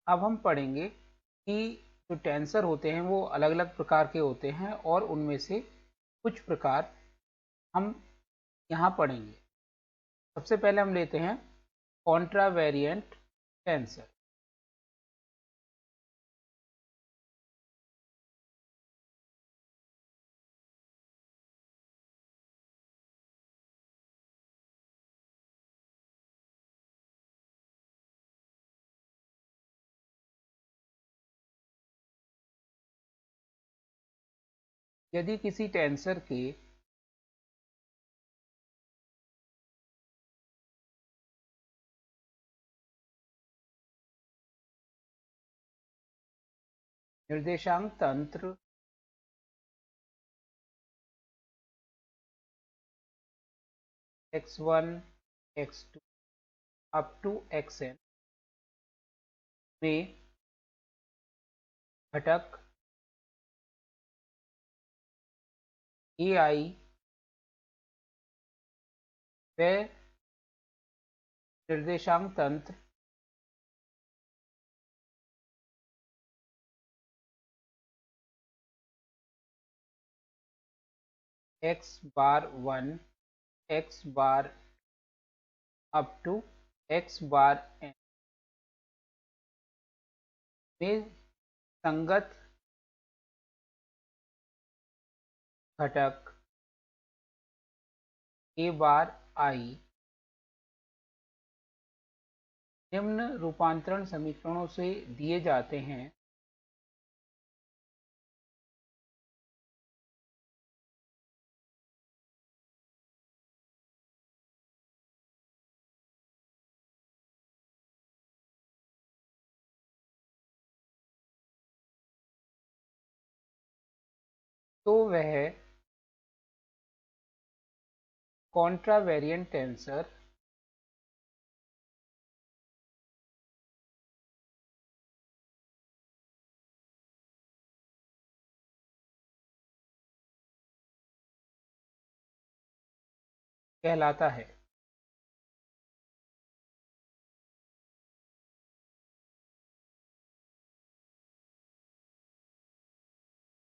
अब हम पढ़ेंगे कि जो टेंसर होते हैं वो अलग अलग प्रकार के होते हैं और उनमें से कुछ प्रकार हम यहाँ पढ़ेंगे। सबसे पहले हम लेते हैं कॉन्ट्रावेरिएंट टेंसर। यदि किसी टेंसर के निर्देशांक तंत्र x1 x2 up to xn में घटक ai व निर्देशांक तंत्र x bar 1 x bar up to x bar n में संगत घटक a बार I निम्न रूपांतरण समीकरणों से दिए जाते हैं। तो वह कॉन्ट्रावेरिएंट टेंसर कहलाता है।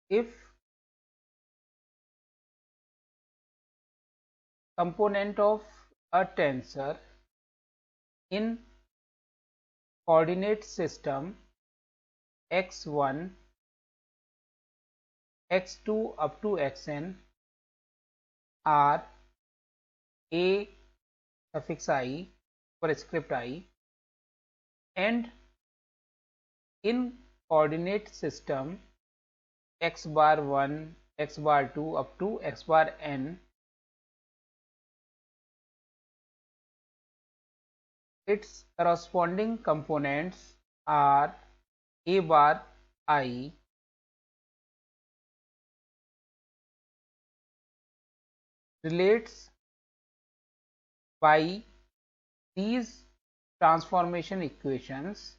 If component of a tensor in coordinate system x1 x2 up to xn are a suffix I or script I and in coordinate system x bar 1 x bar 2 up to x bar n its corresponding components are a bar I relates by these transformation equations,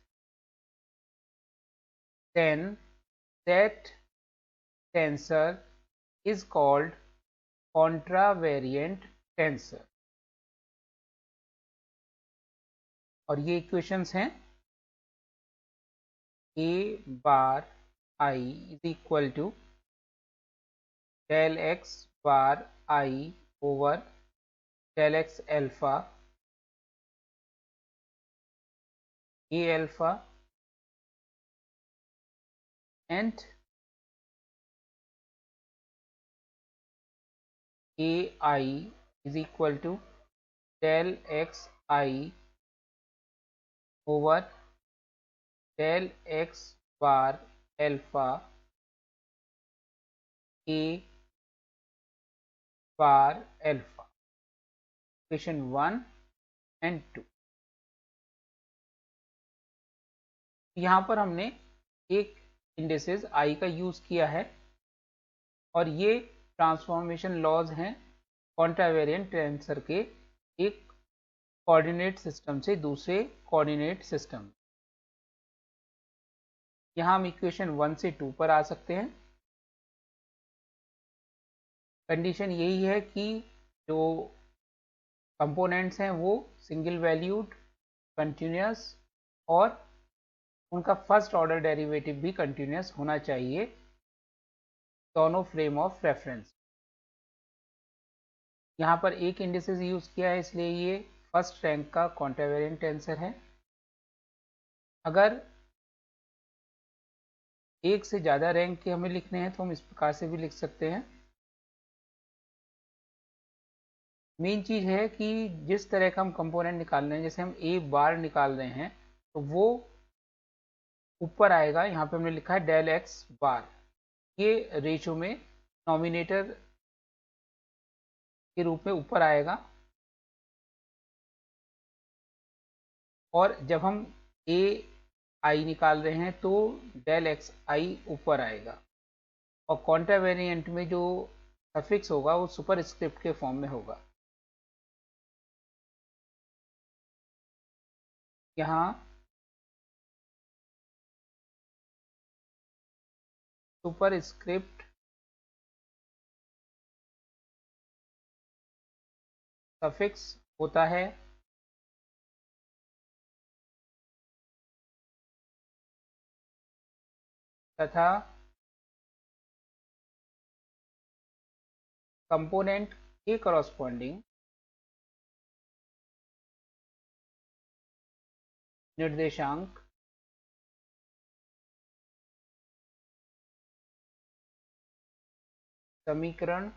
then that tensor is called contravariant tensor। और ये equations हैं a bar I is equal to del x bar I over del x alpha a alpha and ai is equal to del x I over del x bar alpha a bar alpha, equation 1 and 2। यहाँ पर हमने एक indices I का use किया है और ये transformation laws हैं कॉन्ट्रावेरिएंट टेंसर के एक कोऑर्डिनेट सिस्टम से दूसरे कोऑर्डिनेट सिस्टम। यहाँ हम इक्वेशन 1 से 2 पर आ सकते हैं। कंडीशन यही है कि जो कंपोनेंट्स हैं वो सिंगल वैल्यूड, कंटिन्यूस और उनका फर्स्ट ऑर्डर डेरिवेटिव भी कंटिन्यूस होना चाहिए दोनों फ्रेम ऑफ रेफरेंस। यहाँ पर एक इंडिसेस यूज किया है इसलिए ये फर्स्ट रैंक का कॉन्ट्रावेरिएंट टेंसर है। अगर एक से ज़्यादा रैंक के हमें लिखने हैं तो हम इस प्रकार से भी लिख सकते हैं। मेन चीज़ है कि जिस तरह का हम कंपोनेंट निकाल रहे हैं, जैसे हम ए बार निकाल रहे हैं तो वो ऊपर आएगा। यहाँ पे हमने लिखा है डेल एक्स बार, ये रेशो में नॉमिनेटर के रूप में ऊपर आएगा। और जब हम ए आई निकाल रहे हैं तो डेल एक्स आई ऊपर आएगा। और कॉन्ट्रावेरिएंट में जो सफिक्स होगा वो सुपर स्क्रिप्ट के फॉर्म में होगा। यहाँ सुपर स्क्रिप्ट सफिक्स होता है तथा कंपोनेंट के कॉरस्पॉन्डिंग निर्देशांक समीकरण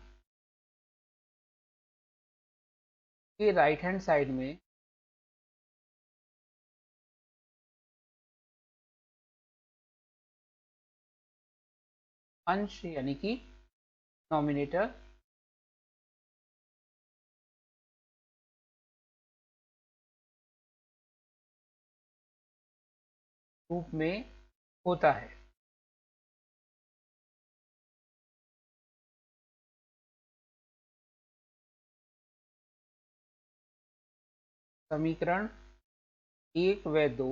के राइट हैंड साइड में अंश यानी कि नॉमिनेटर रूप में होता है। समीकरण 1 व 2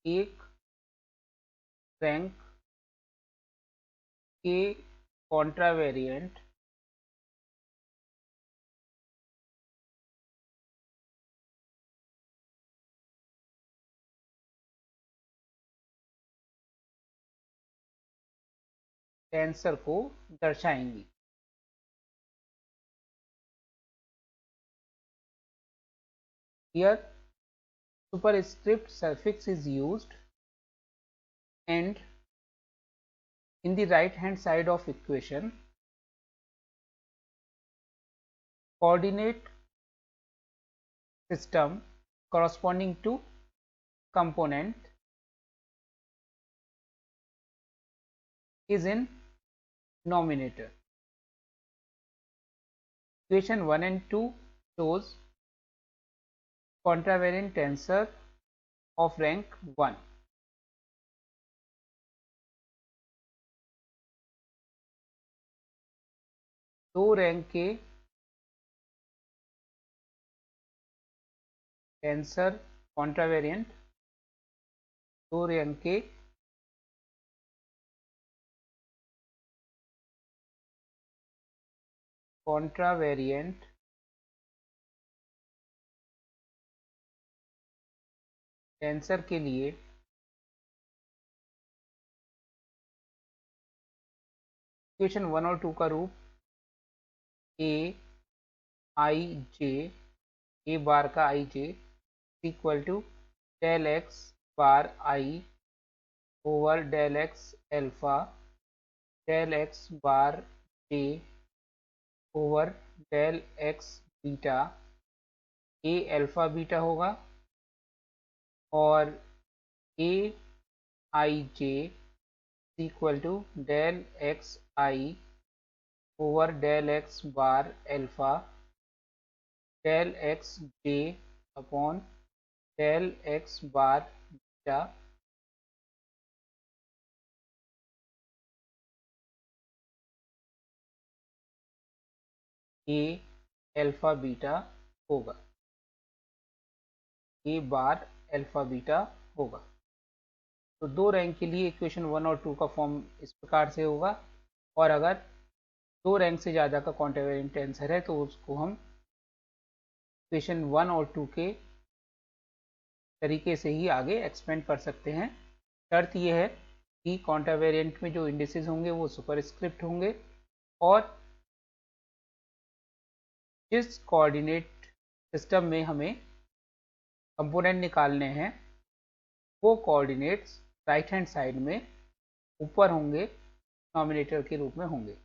एक रैंक के कॉन्ट्रावेरिएंट टेंसर को दर्शाएंगी। Here superscript suffix is used, and in the right hand side of equation coordinate system corresponding to component is in nominator. Equation 1 and 2 shows contravariant tensor of rank 1. दो रैंक के tensor कॉन्ट्रावेरिएंट, दो rank के कॉन्ट्रावेरिएंट tensor के लिए equation 1 और 2 का रूप ए I J, A bar का I J equal to del X bar I over del X alpha del X bar J over del X beta. A alpha beta होगा और A I J equal to del X I over del X bar alpha del X J upon del X bar beta A alpha beta होगा, A bar alpha beta होगा। तो दो rank के लिए equation 1 और 2 का फॉर्म इस प्रकार से होगा। और अगर दो रैंक से ज़्यादा का कॉन्ट्रावेरिएंट टेंसर है तो उसको हम इक्वेशन 1 और 2 के तरीके से ही आगे एक्सपेंड कर सकते हैं। शर्त यह है कि कॉन्ट्रावेरिएंट में जो इंडिसेस होंगे वो सुपरस्क्रिप्ट होंगे और जिस कोऑर्डिनेट सिस्टम में हमें कंपोनेंट निकालने हैं वो कोऑर्डिनेट्स राइट हैंड साइड में ऊपर होंगे, डिनोमिनेटर के रूप में होंगे।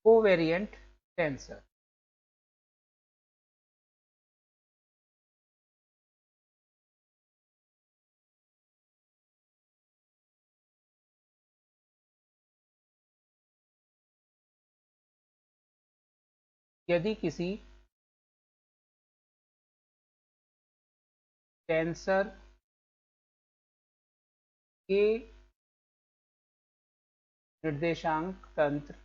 कोवेरिएंट टेंसर यदि किसी टेंसर के निर्देशांक तंत्र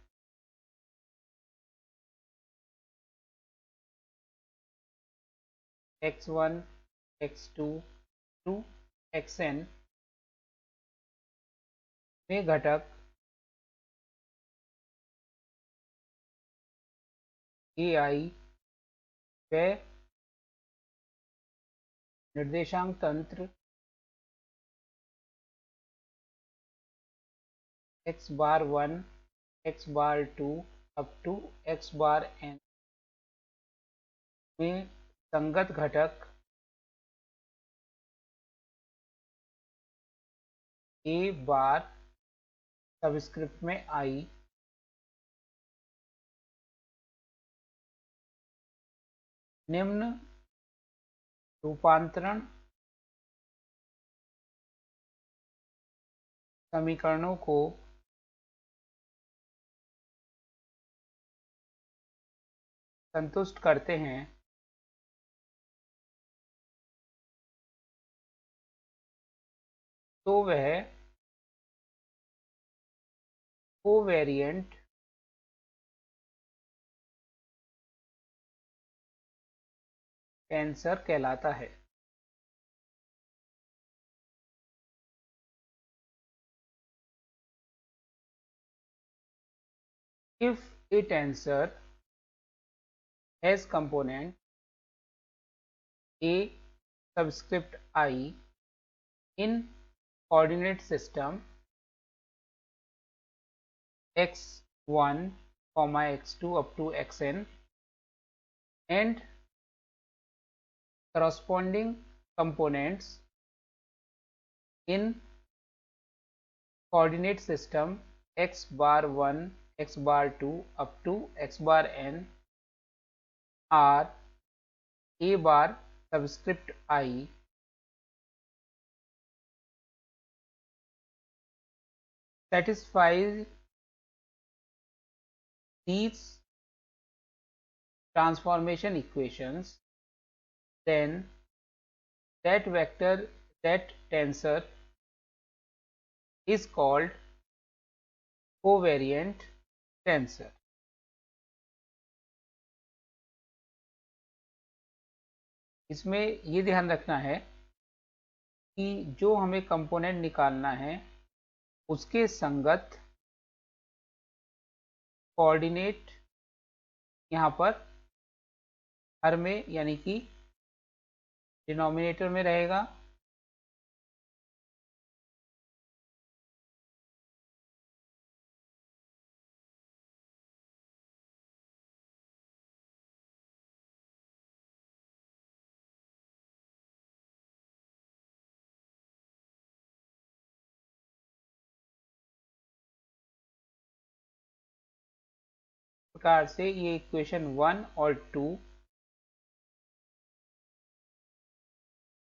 x1 x2 टू xn में घटक ai व निर्देशांक तंत्र x bar 1 x bar 2 up to x bar n में संगत घटक a बार सबस्क्रिप्ट में i निम्न रूपांतरण समीकरणों को संतुष्ट करते हैं तो वह कोवेरिएंट टेंसर कहलाता है। If a tensor has component a subscript I in coordinate system x1, x2 up to xn and corresponding components in coordinate system x bar 1, x bar 2 up to x bar n are a bar subscript I satisfies these transformation equations, then that tensor is called covariant tensor. इसमें ये ध्यान रखना है कि जो हमें component निकालना है उसके संगत कोऑर्डिनेट यहाँ पर हर में यानी कि डिनोमिनेटर में रहेगा प्रकार से ये इक्वेशन 1 और 2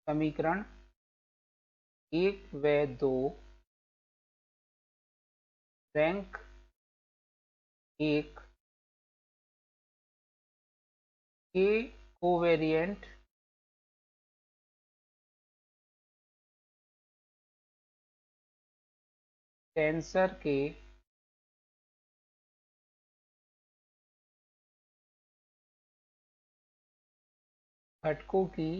समीकरण 1 व 2 रैंक 1 के कोवेरिएंट टेंसर के घटकों की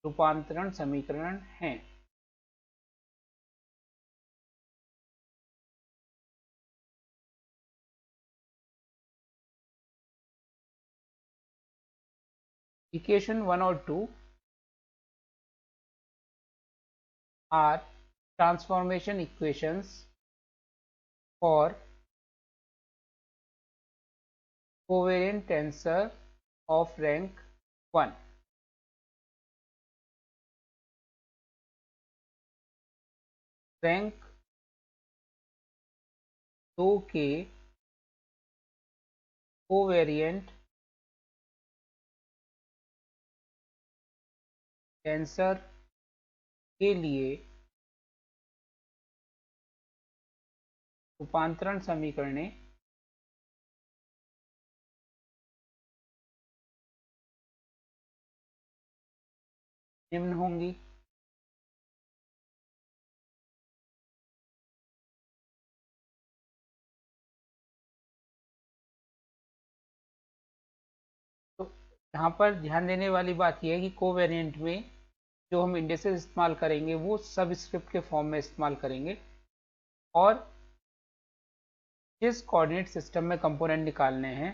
रूपांतरण समीकरण हैं। इक्वेशन 1 और 2 are transformation equations for covariant tensor of rank 1. Rank 2 के कोवेरिएंट टेंसर के लिए रूपांतरण समीकरणें निम्न होंगी। तो यहाँ पर ध्यान देने वाली बात यह है कि कोवेरिएंट में जो हम इंडिसेस इस्तेमाल करेंगे वो सब स्क्रिप्ट के फॉर्म में इस्तेमाल करेंगे, और जिस कोऑर्डिनेट सिस्टम में कंपोनेंट निकालने हैं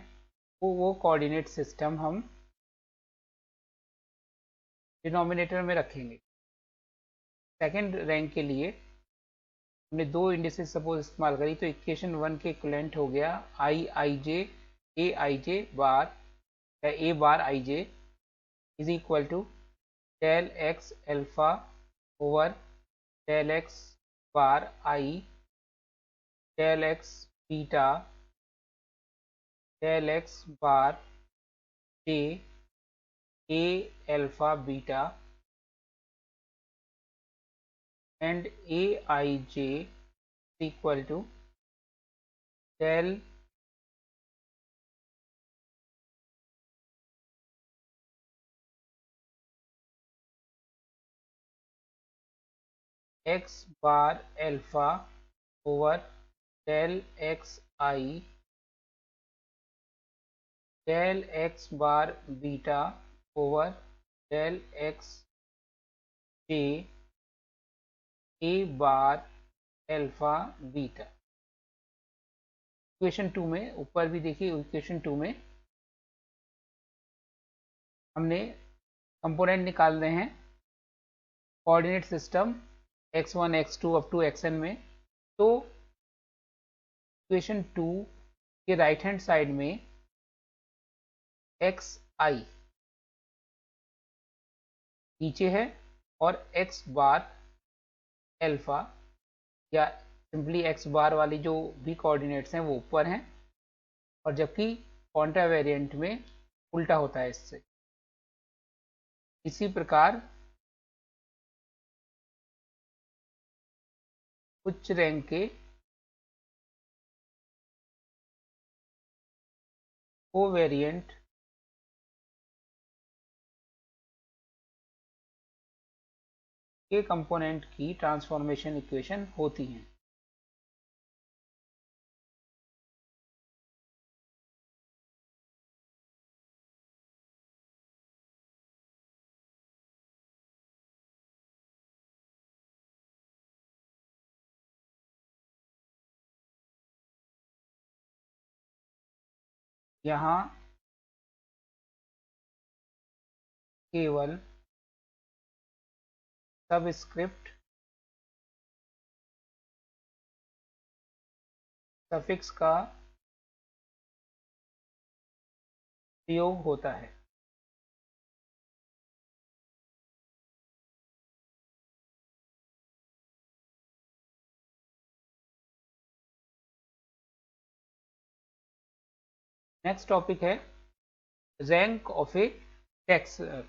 वो कोऑर्डिनेट सिस्टम हम डिनोमिनेटर में रखेंगे। सेकंड रैंक के लिए हमने दो इंडिसेस सपोज इस्तेमाल करी, तो इक्वेशन 1 के इक्विवेलेंट हो गया आई जे बार या A bar I J is equal to del X alpha over del X bar I del X beta del X bar J A alpha beta and aij equal to del x bar alpha over del xi del x bar beta over del x j a bar alpha beta. Equation 2 में ऊपर भी देखिए, equation 2 में हमने component निकाल रहे हैं coordinate system x1 x2 up to xn में। तो इक्वेशन 2 के राइट हैंड साइड में xi नीचे है और x बार एल्फा या सिंपली x बार वाली जो भी कोऑर्डिनेट्स हैं वो ऊपर हैं, और जबकि कॉन्ट्रा वेरिएंट में उल्टा होता है इससे। इसी प्रकार उच्च रैंक के कोवेरिएंट के कंपोनेंट की ट्रांसफॉर्मेशन इक्वेशन होती हैं। यहाँ केवल सबस्क्रिप्ट सफिक्स का प्रयोग होता है। नेक्स्ट टॉपिक है rank of A tensor.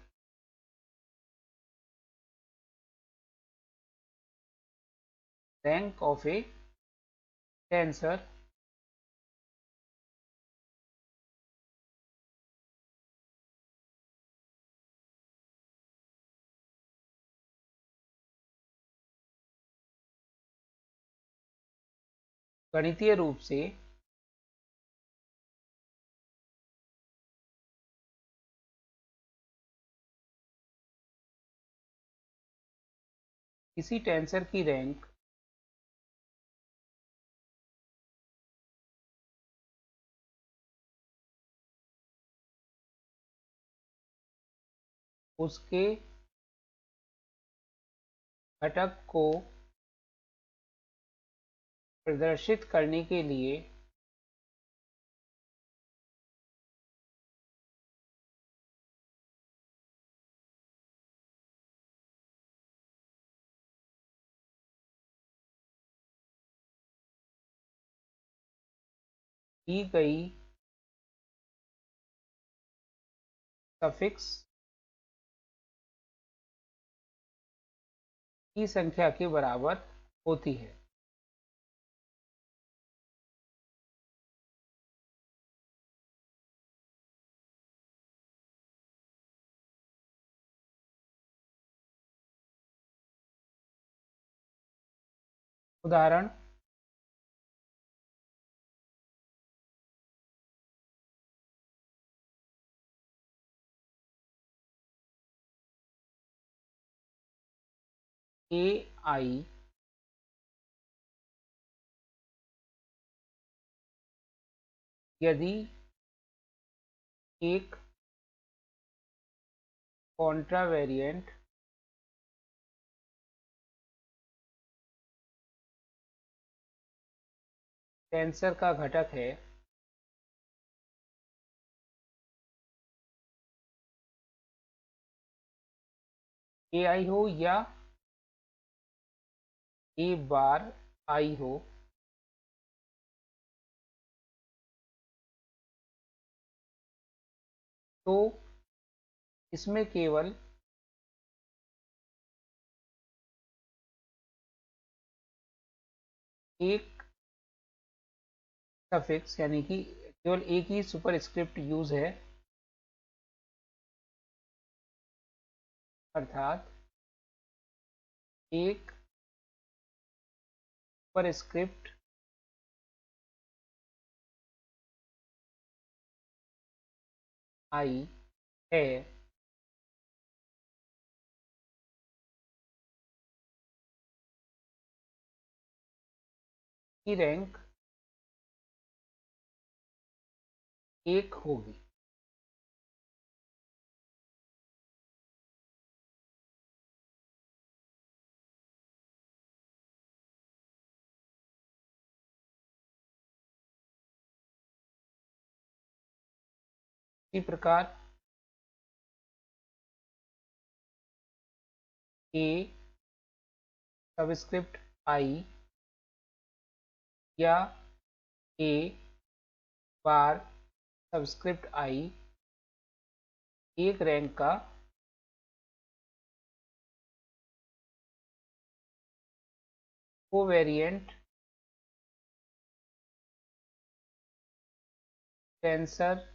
Rank of A tensor गणितीय रूप से किसी टेंसर की रैंक उसके घटक को प्रदर्शित करने के लिए दी गई सफिक्स की संख्या के बराबर होती है। उदाहरण ए आई यदि एक कॉन्ट्रावेरिएंट टेंसर का घटक है ए आई हो या ए बार आई हो, तो इसमें केवल एक सफिक्स यानी कि केवल एक ही सुपरस्क्रिप्ट यूज है, अर्थात एक सुपरस्क्रिप्ट आई है की रैंक एक होगी। इसी प्रकार ए सबस्क्रिप्ट आई या ए बार सबस्क्रिप्ट आई एक रैंक का कोवेरिएंट टेंसर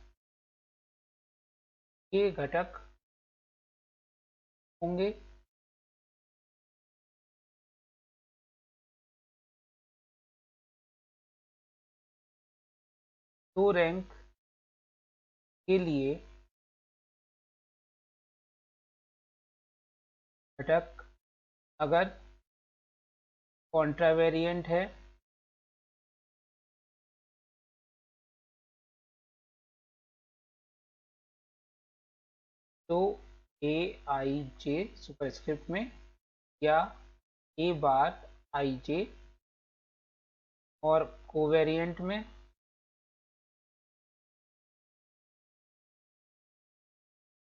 के घटक होंगे। दो रैंक के लिए घटक अगर कॉन्ट्रावेरिएंट है तो ए आई जे सुपरस्क्रिप्ट में या ए बार आई जे, और कोवेरिएंट में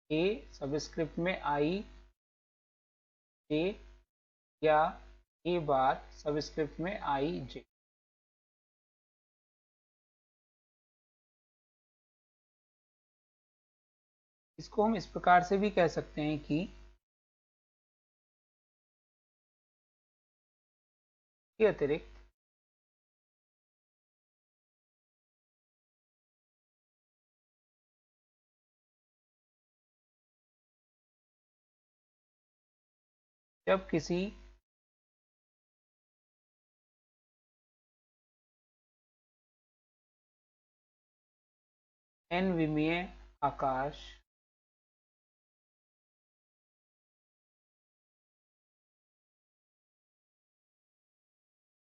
ए सबस्क्रिप्ट में आई जे या ए बार सबस्क्रिप्ट में आई जे। इसको हम इस प्रकार से भी कह सकते हैं कि के अतिरिक्त जब किसी n विमीय आकाश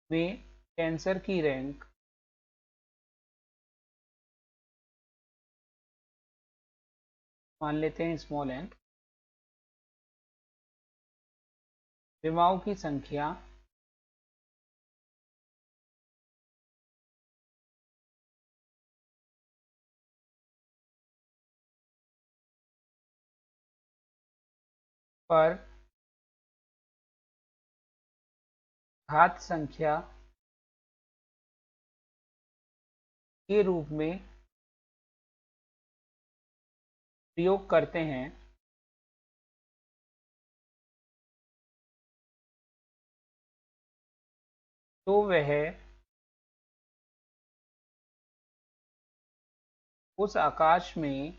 में टेंसर की रैंक मान लेते हैं स्मॉल n, विमाओं की संख्या पर घात संख्या के रूप में प्रयोग करते हैं तो वह उस आकाश में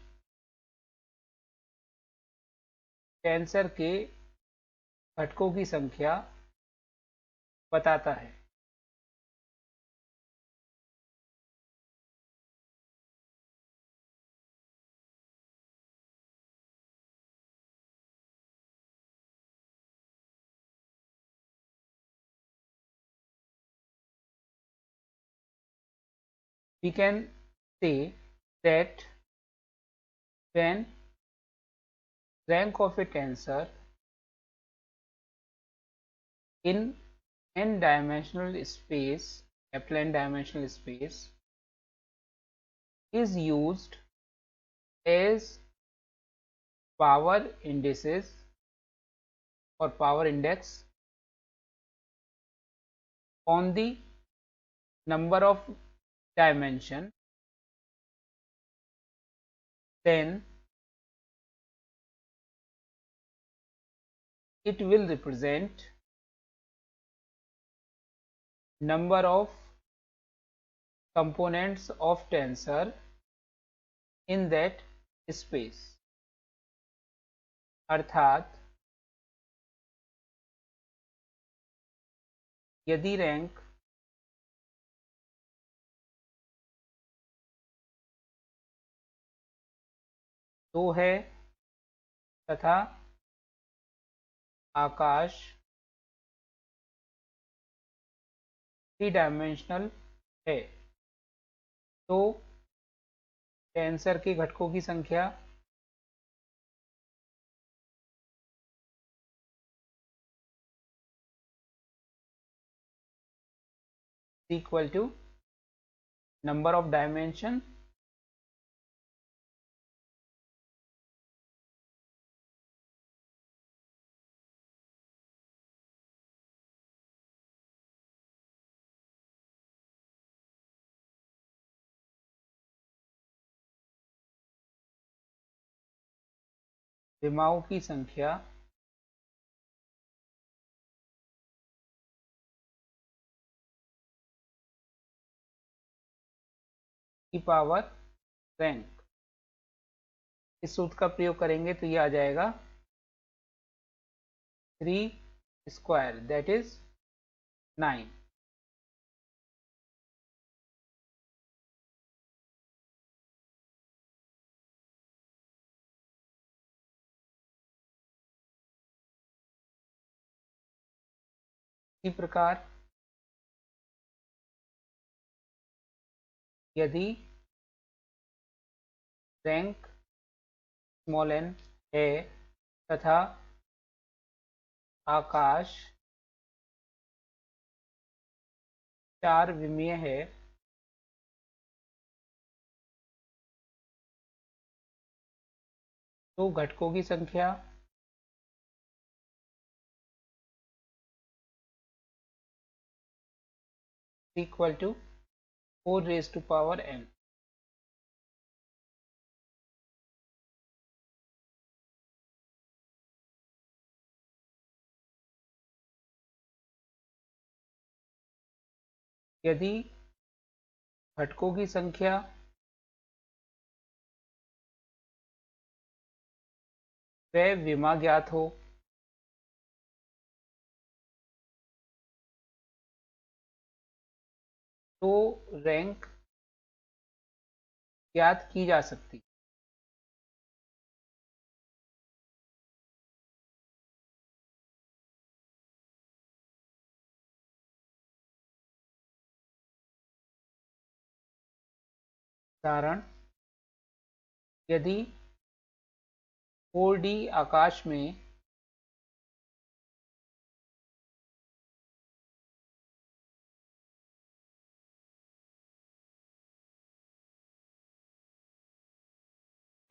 टेंसर के घटकों की संख्या बताता है। We can say that when rank of a tensor in n-dimensional space, a plane dimensional space, is used as power indices or power index on the number of dimension, then it will represent number of components of tensor in that space। अर्थात यदि rank दो है तथा आकाश 3 dimensional है तो tensor के घटकों की संख्या equal to number of dimension विमाओं की संख्या की पावर रैंक। इस सूत्र का प्रयोग करेंगे तो ये आ जाएगा 3 स्क्वायर दैट इज 9। इसी प्रकार यदि रैंक स्मॉल n है तथा आकाश 4 विमीय है तो घटकों की संख्या equal to 4 raise to power n। यदि घटकों की संख्या व विमा ज्ञात हो तो रैंक ज्ञात की जा सकती। उदाहरण यदि 4D आकाश में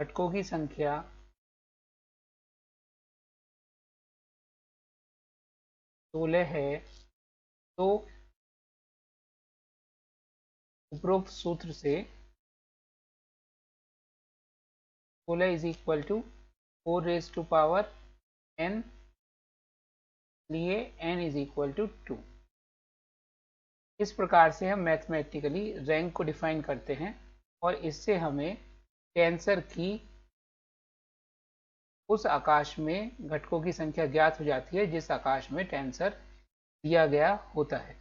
घटकों की संख्या 16 है तो उपरोक्त सूत्र से 16 is equal to 4 raise to power n, लिए n इज इक्वल टू 2। इस प्रकार से हम मैथमेटिकली रैंक को डिफाइन करते हैं और इससे हमें टेंसर की उस आकाश में घटकों की संख्या ज्ञात हो जाती है जिस आकाश में टेंसर दिया गया होता है।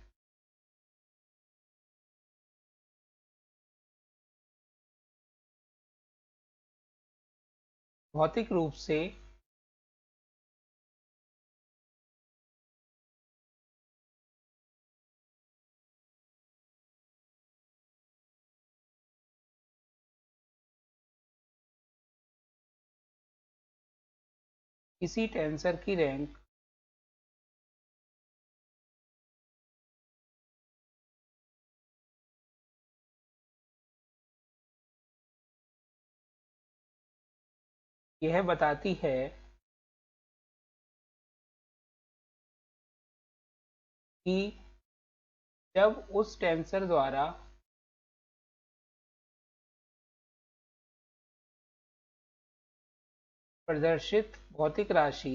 भौतिक रूप से किसी टेंसर की रैंक यह बताती है कि जब उस टेंसर द्वारा प्रदर्शित भौतिक राशि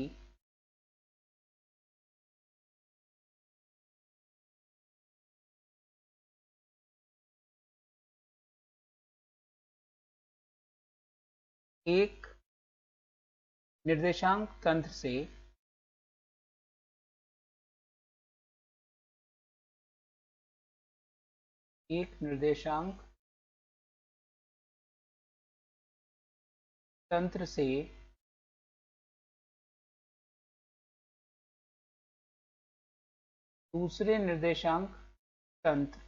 एक निर्देशांक तंत्र से दूसरे निर्देशांक तंत्र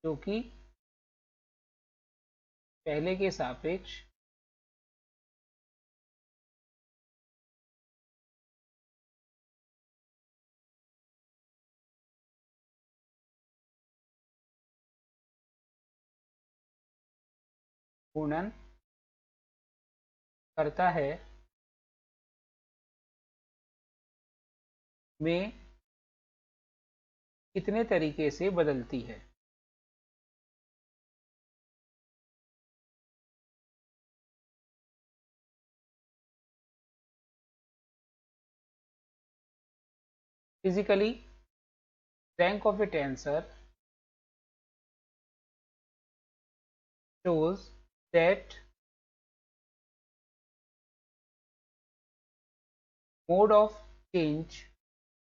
जो कि पहले के सापेक्ष गुणन करता है में कितने तरीके से बदलती है। Physically rank of A tensor shows that mode of change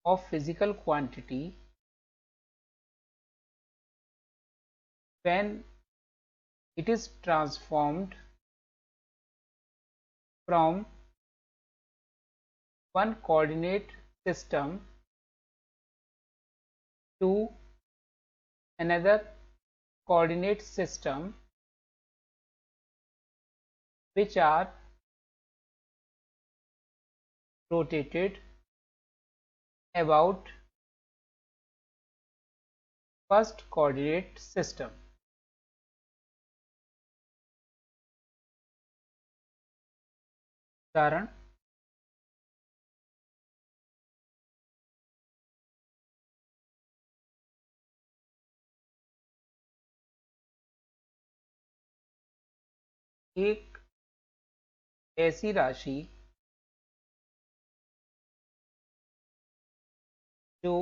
of physical quantity when it is transformed from one coordinate system to another coordinate system which are rotated about first coordinate system। उदाहरण एक ऐसी राशि जो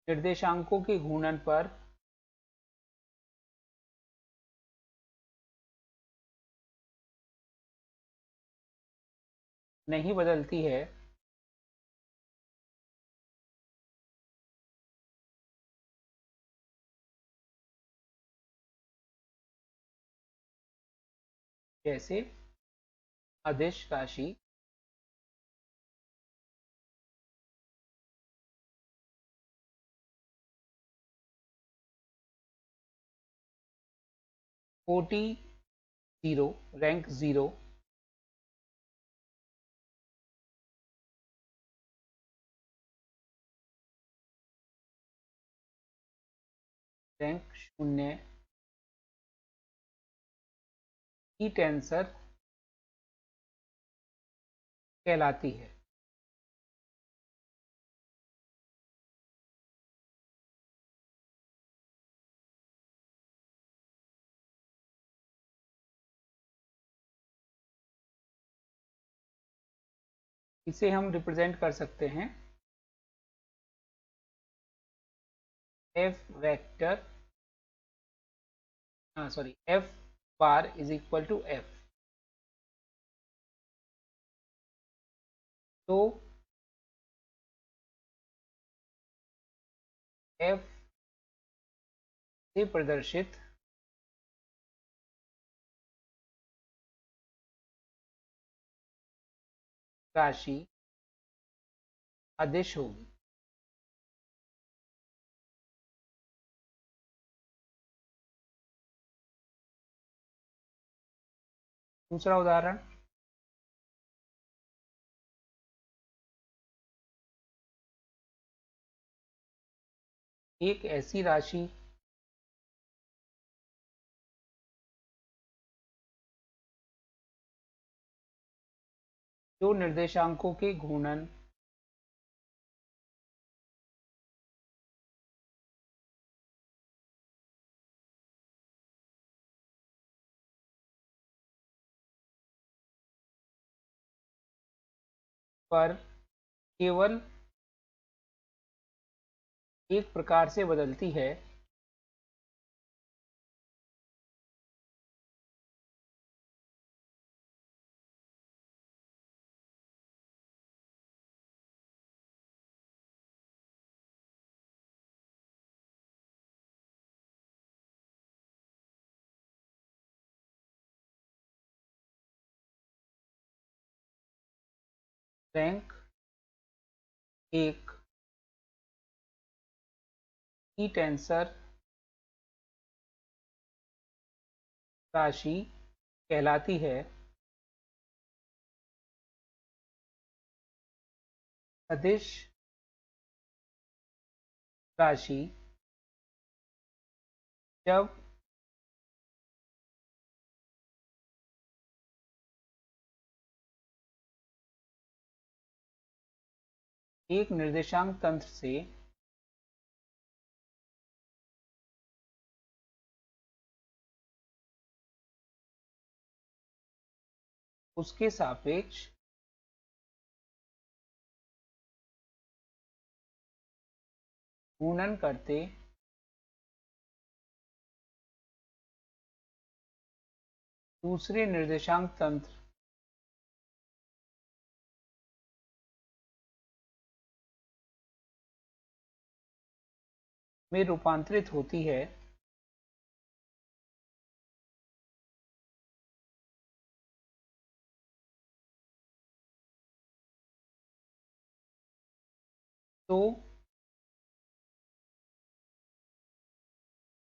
निर्देशांकों के घूर्णन पर नहीं बदलती है जैसे अदिश राशि, कोटि 0 रैंक 0 रैंक 0 की टेंसर कहलाती है। इसे हम रिप्रेजेंट कर सकते हैं F vector F bar is equal to F. तो एफ से प्रदर्शित राशि अदिश होगी। दूसरा उदाहरण, एक ऐसी राशि जो निर्देशांकों के घूर्णन पर केवल एक प्रकार से बदलती है, रैंक 1 की टेंसर राशि कहलाती है। अदिश राशि जब एक निर्देशांक तंत्र से उसके सापेक्ष घूर्णन करते दूसरे निर्देशांक तंत्र में रूपांतरित होती है, तो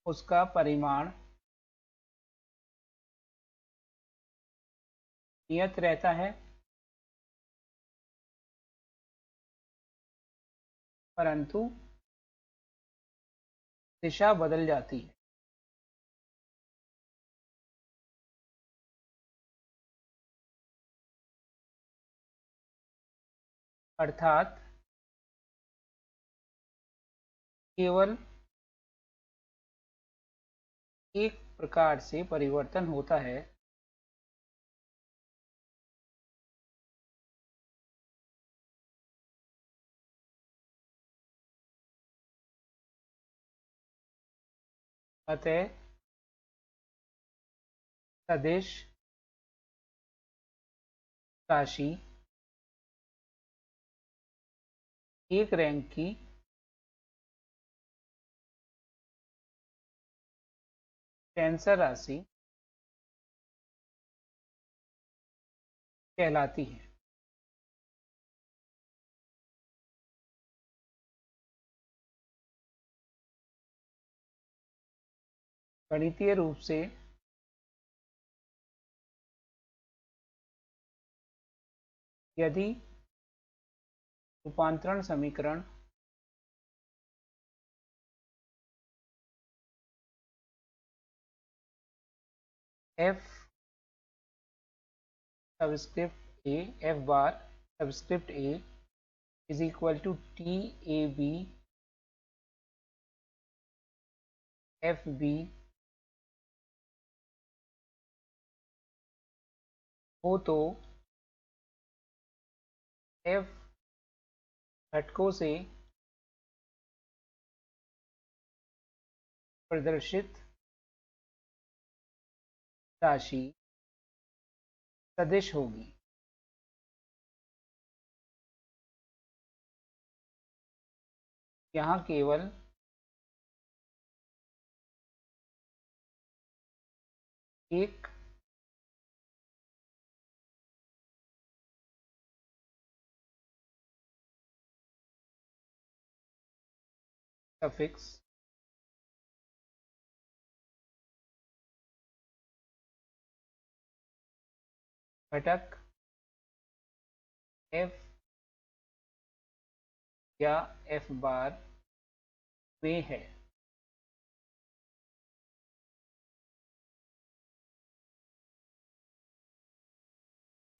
उसका परिमाण नियत रहता है, परंतु दिशा बदल जाती है। अर्थात केवल एक प्रकार से परिवर्तन होता है, अतः सदिश राशि एक रैंक की टेंसर राशि कहलाती है। गणितीय रूप से यदि रूपांतरण समीकरण F subscript A, F bar subscript A is equal to T A B F B हो तो एफ घटकों से प्रदर्शित राशि सदिश होगी। यहाँ केवल एक सफिक्स घटक एफ या एफ बार में है।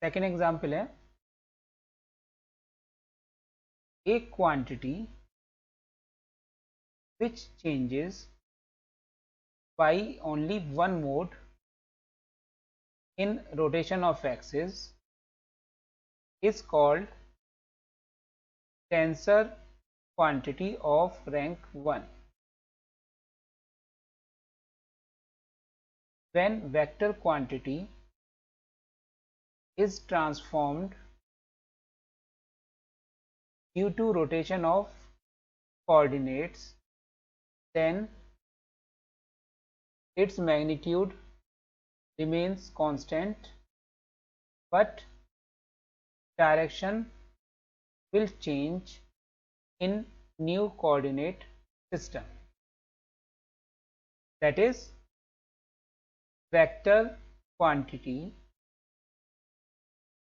सेकेंड एग्जाम्पल है, एक quantity which changes by only one mode in rotation of axis is called tensor quantity of rank 1. When vector quantity is transformed due to rotation of coordinates, then its magnitude remains constant, but direction will change in new coordinate system. That is, vector quantity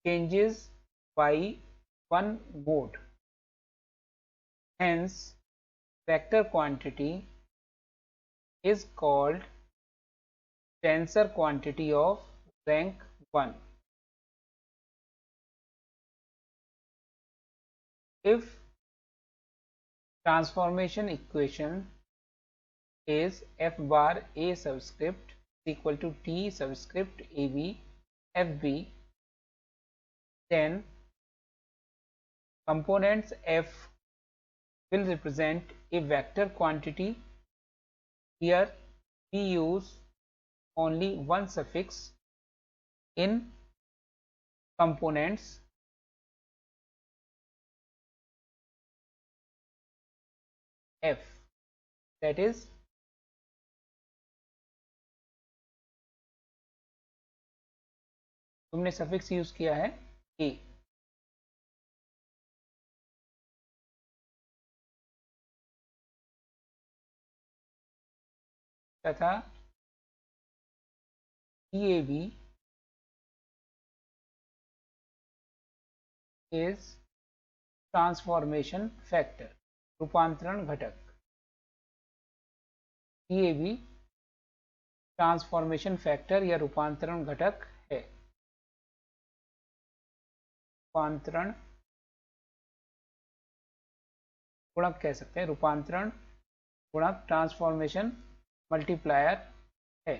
changes by one mode. Hence, vector quantity is called tensor quantity of rank 1. If transformation equation is f bar a subscript equal to t subscript ab fb, then components f will represent a vector quantity. Here we use only one suffix in components f, that is तुमने suffix use किया है a, तथा TAB is transformation factor, रूपांतरण घटक। TAB transformation factor या रूपांतरण घटक है। रूपांतरण गुणक कह सकते हैं, रूपांतरण गुणक ट्रांसफॉर्मेशन मल्टीप्लायर है।